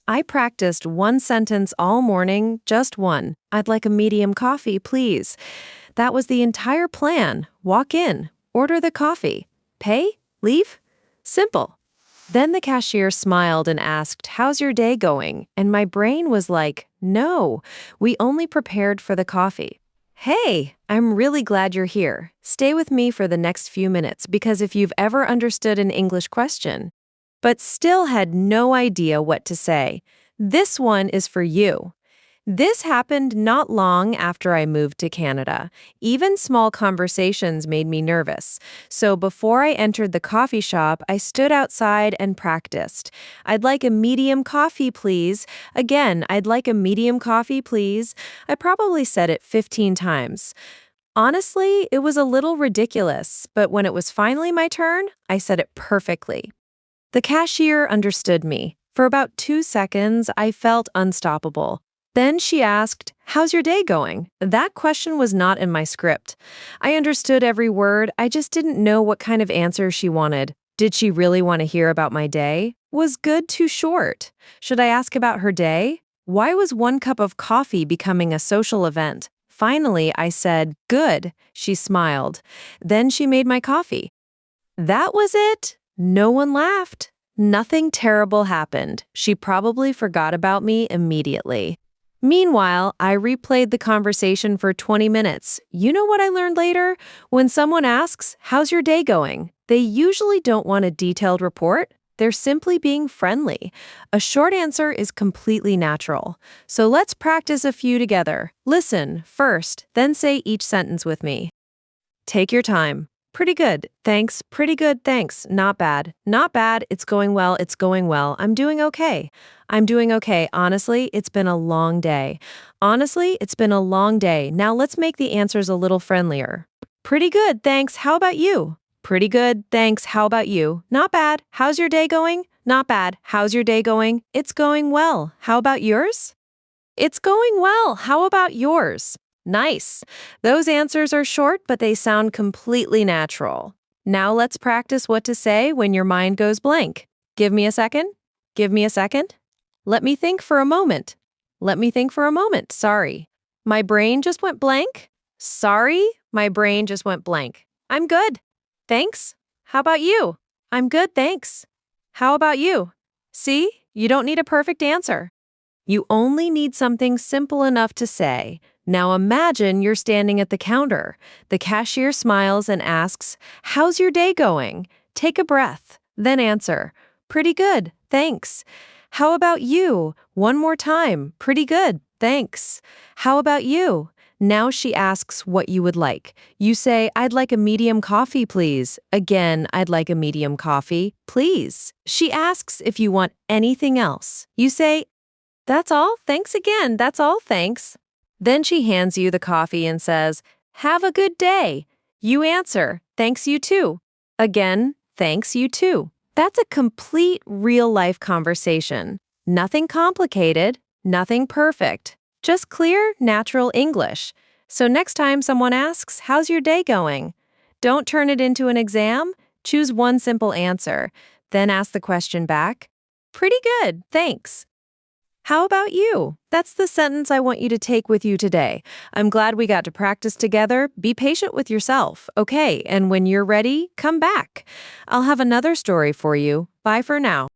I practiced one sentence all morning, just one. I'd like a medium coffee, please. That was the entire plan. Walk in, order the coffee, pay, leave. Simple. Then the cashier smiled and asked, "How's your day going?" And my brain was like, "No, we only prepared for the coffee." Hey, I'm really glad you're here. Stay with me for the next few minutes because if you've ever understood an English question, but still had no idea what to say, this one is for you. This happened not long after I moved to Canada. Even small conversations made me nervous. So before I entered the coffee shop, I stood outside and practiced. "I'd like a medium coffee, please." Again, "I'd like a medium coffee, please." I probably said it 15 times. Honestly, it was a little ridiculous, but when it was finally my turn, I said it perfectly. The cashier understood me. For about 2 seconds, I felt unstoppable. Then she asked, "How's your day going?" That question was not in my script. I understood every word, I just didn't know what kind of answer she wanted. Did she really want to hear about my day? Was good too short? Should I ask about her day? Why was one cup of coffee becoming a social event? Finally, I said, "Good." She smiled. Then she made my coffee. That was it. No one laughed. Nothing terrible happened. She probably forgot about me immediately. Meanwhile, I replayed the conversation for 20 minutes. You know what I learned later? When someone asks, "How's your day going?" they usually don't want a detailed report. They're simply being friendly. A short answer is completely natural. So let's practice a few together. Listen first, then say each sentence with me. Take your time. "Pretty good, thanks. Pretty good, thanks. Not bad. Not bad. It's going well. It's going well. I'm doing okay. I'm doing okay. Honestly, it's been a long day. Honestly, it's been a long day. Now let's make the answers a little friendlier. Pretty good, thanks. How about you?" Pretty good, thanks. How about you? Not bad. How's your day going? Not bad. How's your day going? It's going well. How about yours? It's going well. How about yours? Nice. Those answers are short, but they sound completely natural. Now let's practice what to say when your mind goes blank. Give me a second. Give me a second. Let me think for a moment. Let me think for a moment. Sorry. My brain just went blank. Sorry, my brain just went blank. I'm good. Thanks. How about you? I'm good, thanks. How about you? See, you don't need a perfect answer. You only need something simple enough to say. Now imagine you're standing at the counter. The cashier smiles and asks, "How's your day going?" Take a breath, then answer, "Pretty good, thanks." How about you? One more time. Pretty good, thanks. How about you? Now she asks what you would like. You say, "I'd like a medium coffee, please." Again, "I'd like a medium coffee, please." She asks if you want anything else. You say, "That's all, thanks again, that's all, thanks." Then she hands you the coffee and says, "Have a good day." You answer, "Thanks, you too." Again, "Thanks, you too." That's a complete real-life conversation. Nothing complicated, nothing perfect. Just clear, natural English. So next time someone asks, "How's your day going?" Don't turn it into an exam. Choose one simple answer. Then ask the question back. "Pretty good, thanks." How about you? That's the sentence I want you to take with you today. I'm glad we got to practice together. Be patient with yourself, okay? And when you're ready, come back. I'll have another story for you. Bye for now.